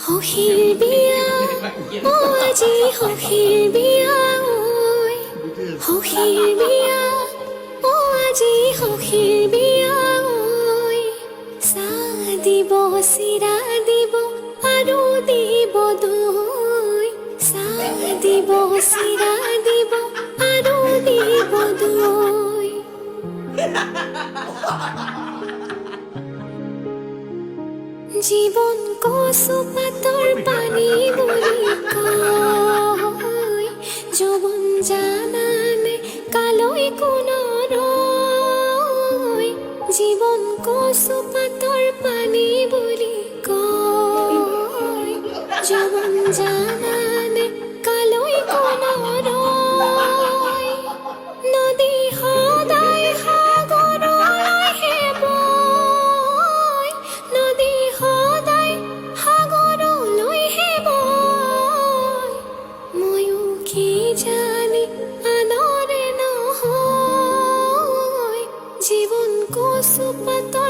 সখীৰ বিয়া ও আজি সখীৰ বিয়া ঐ সখীৰ বিয়া ও আজি সখীৰ বিয়া ঐ চাহ দিব চিৰা দিব আৰু দিব দৈ চাহ দিব চিৰা দিব আৰু দিব দৈ জীবন কচু পাতৰ পানী বুলি কয় যৌৱন জানানে কালৈ কোনৰয় জীবন কচু পাতৰ পানী বুলি কয় যৌৱন জানানে কালৈ কোনৰয় নদী সদায় সাগৰলৈহে বয় নদী সদায় সাগৰলৈহে বয় ময়ো কি জানি আনৰে নহয় জীৱন কচু পাতৰ